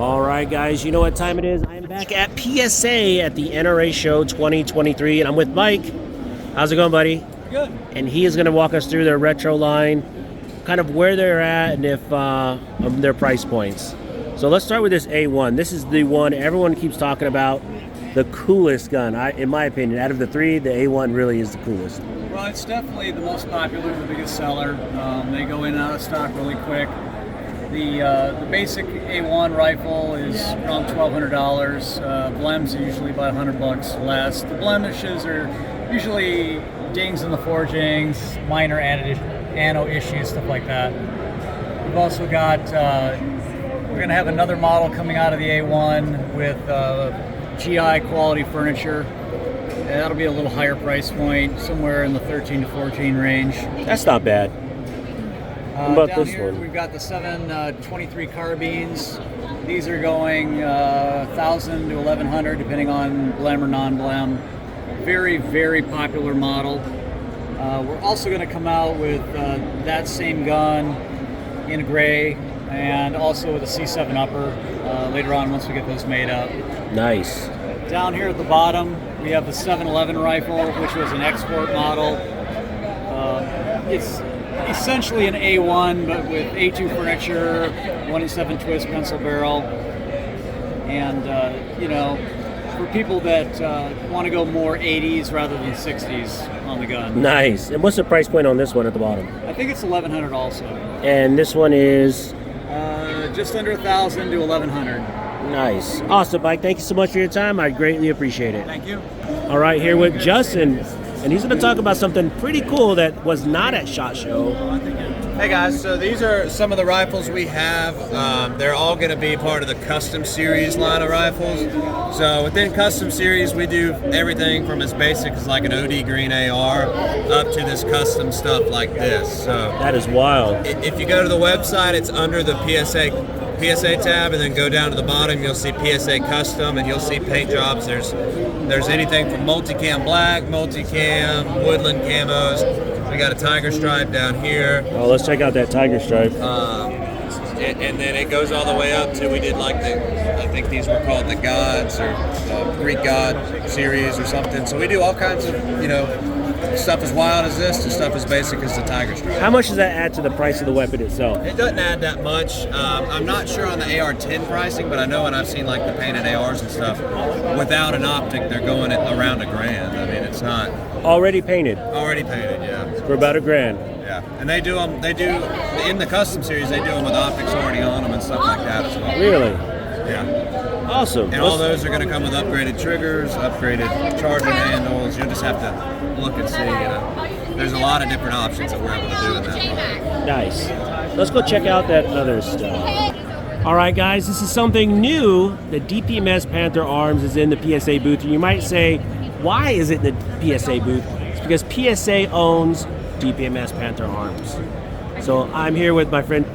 All right, guys, you know what time it is? I am back at PSA at the NRA Show 2023, and I'm with Mike. How's it going, buddy? Good. And he is going to walk us through their retro line, kind of where they're at, and if their price points. So let's start with this A1. This is the one everyone keeps talking about, the coolest gun. In my opinion, out of the three, the A1 really is the coolest. Well, it's definitely the most popular, the biggest seller. They go in and out of stock really quick. The basic A1 rifle is around $1,200. Blems are usually about $100 less. The blemishes are usually dings in the forgings, minor anno issues, stuff like that. We've also got, we're going to have another model coming out of the A1 with GI quality furniture. And that'll be a little higher price point, somewhere in the 13 to 14 range. That's not bad. What about down this here, one? We've got the 723 carbines. These are going 1,000 to 1,100, depending on blem or non-blem. Very, very popular model. We're also going to come out with that same gun in gray, and also with a C7 upper later on once we get those made up. Nice. Down here at the bottom, we have the 711 rifle, which was an export model. It's essentially an A1, but with A2 furniture, 1-in-7 twist pencil barrel, and for people that want to go more 80s rather than 60s on the gun. Nice. And what's the price point on this one at the bottom? I think it's $1,100 also. And this one is? Just under 1,000 to 1,100. Nice. Awesome, Mike. Thank you so much for your time. I greatly appreciate it. Thank you. All right, here with Justin, and he's going to talk about something pretty cool that was not at SHOT Show. Hey guys, so these are some of the rifles we have. They're all going to be part of the custom series line of rifles. So within custom series, we do everything from as basic as like an OD green AR up to this custom stuff like this. So that is wild. If you go to the website, it's under the PSA tab, and then go down to the bottom, you'll see PSA custom, and you'll see paint jobs. There's anything from multicam black, multicam, woodland camos. We got a tiger stripe down here. Oh, let's check out that tiger stripe. And then it goes all the way up to, we did like I think these were called the Gods or Greek God series or something. So we do all kinds of, stuff as wild as this to stuff as basic as the tiger stripe. How much does that add to the price of the weapon itself? It doesn't add that much. I'm not sure on the AR-10 pricing, but I know when I've seen like the painted ARs and stuff, without an optic, they're going at around $1,000. I mean, it's not... Already painted? Already painted, yeah. For about $1,000? Yeah, and they do in the custom series, they do them with optics already on them and stuff like that as well. Really? Yeah. Awesome. And all those are going to come with upgraded triggers, upgraded charging handles. You'll just have to look and see. There's a lot of different options that we're able to do in that one. Nice. Let's go check out that other stuff. All right, guys, this is something new. The DPMS Panther Arms is in the PSA booth. And you might say, why is it in the PSA booth? It's because PSA owns DPMS Panther Arms. So I'm here with my friend.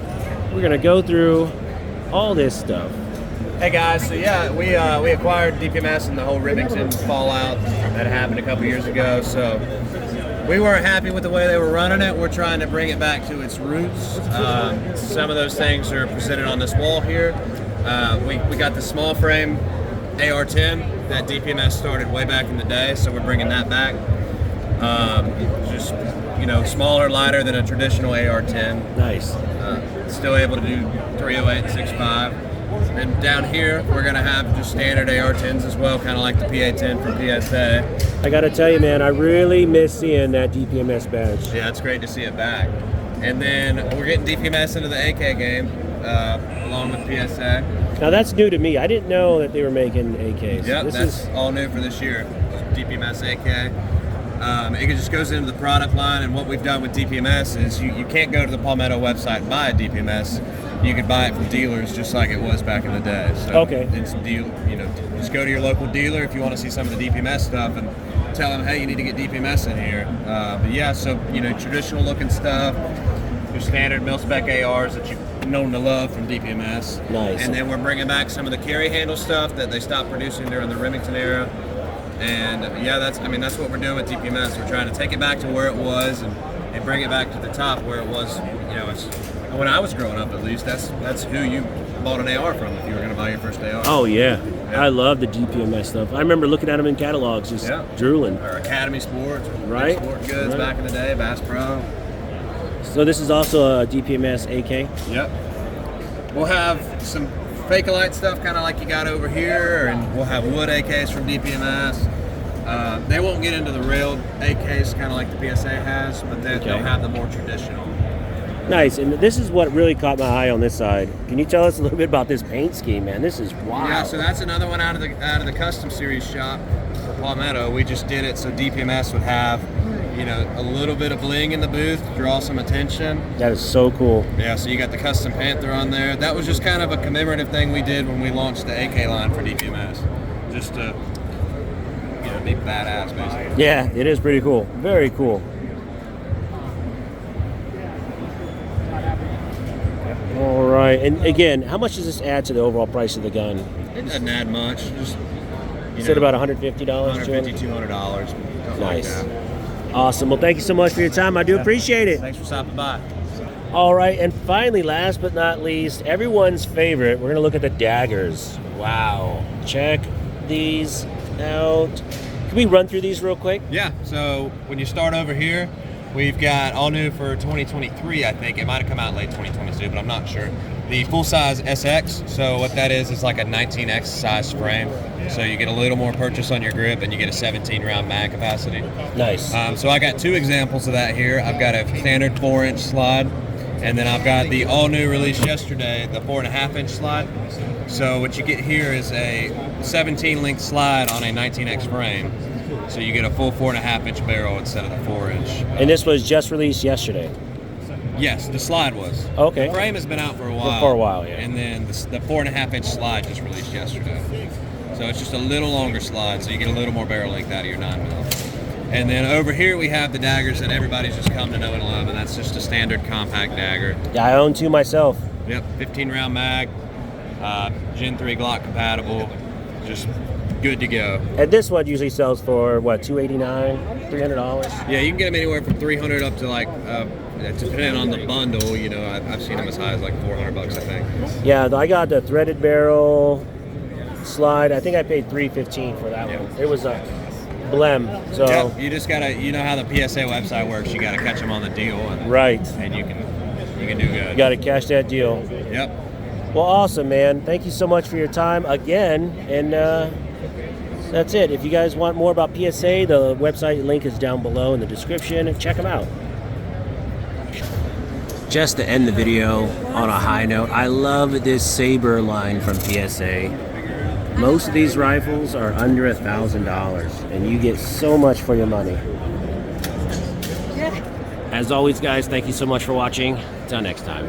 We're going to go through all this stuff. Hey guys, so yeah, we acquired DPMS and the whole Remington fallout that happened a couple years ago. So we weren't happy with the way they were running it. We're trying to bring it back to its roots. Some of those things are presented on this wall here. We got the small frame AR-10 that DPMS started way back in the day, so we're bringing that back. Just smaller, lighter than a traditional AR-10. Nice. Still able to do 308 and 6.5. And down here, we're going to have just standard AR-10s as well, kind of like the PA-10 from PSA. I got to tell you, man, I really miss seeing that DPMS badge. Yeah, it's great to see it back. And then we're getting DPMS into the AK game, along with PSA. Now, that's new to me. I didn't know that they were making AKs. Yep, that's all new for this year, DPMS AK. It just goes into the product line, and what we've done with DPMS is you can't go to the Palmetto website and buy a DPMS. You could buy it from dealers just like it was back in the day. So okay. It's just go to your local dealer if you want to see some of the DPMS stuff and tell them, hey, you need to get DPMS in here. But yeah, so traditional looking stuff, your standard mil-spec ARs that you've known to love from DPMS. Nice. And then we're bringing back some of the carry handle stuff that they stopped producing during the Remington era. And yeah, that's what we're doing with DPMS. We're trying to take it back to where it was and bring it back to the top where it was, when I was growing up, at least. That's who you bought an AR from if you were going to buy your first AR. Oh yeah. I love the DPMS stuff. I remember looking at them in catalogs, just drooling. Or Academy Sports, right? Sport Goods back in the day, Bass Pro. So this is also a DPMS AK. Yep. We'll have some Fake-A-Lite stuff, kind of like you got over here, and we'll have wood AKs from DPMS. They won't get into the railed AKs, kind of like the PSA has, but they'll have the more traditional. Nice, and this is what really caught my eye on this side. Can you tell us a little bit about this paint scheme, man? This is wild. Yeah, so that's another one out of the custom series shop for Palmetto. We just did it so DPMS would have, a little bit of bling in the booth to draw some attention. That is so cool. Yeah, so you got the custom Panther on there. That was just kind of a commemorative thing we did when we launched the AK line for DPMS, just to be badass, basically. Yeah, it is pretty cool. Very cool. All right, and again, how much does this add to the overall price of the gun? It doesn't add much. Just said about $150. $150, $200. Nice. Like awesome. Well, thank you so much for your time. I do appreciate it. Thanks for stopping by. All right, and finally, last but not least, everyone's favorite, we're going to look at the daggers. Wow. Check these out. Can we run through these real quick? Yeah, so when you start over here, we've got all new for 2023, I think. It might have come out late 2022, but I'm not sure. The full-size SX, so what that is like a 19X size frame. So you get a little more purchase on your grip, and you get a 17-round mag capacity. Nice. So I got two examples of that here. I've got a standard 4-inch slide, and then I've got the all-new release yesterday, the 4.5-inch slide. So what you get here is a 17-link slide on a 19X frame. So you get a full 4.5-inch barrel instead of the 4-inch. And this was just released yesterday? Yes, the slide was. Okay. The frame has been out for a while. For a while, yeah. And then the 4.5-inch slide just released yesterday. So it's just a little longer slide, so you get a little more barrel length out of your 9mm. And then over here we have the daggers that everybody's just come to know and love, and that's just a standard compact dagger. Yeah, I own two myself. Yep, 15-round mag, Gen 3 Glock compatible, just good to go. And this one usually sells for what, $289, $300? Yeah, you can get them anywhere from $300 up to like, depending on the bundle. I've seen them as high as like $400, I think. Yeah, I got the threaded barrel slide. I think I paid $315 for that one. It was a blem. So yep, you just gotta, how the PSA website works. You gotta catch them on the deal, and you can do good. You gotta catch that deal. Yep. Well, awesome, man. Thank you so much for your time again, and that's it. If you guys want more about PSA, the website link is down below in the description. Check them out. Just to end the video on a high note, I love this Saber line from PSA. Most of these rifles are under $1,000, and you get so much for your money. As always, guys, thank you so much for watching. Until next time.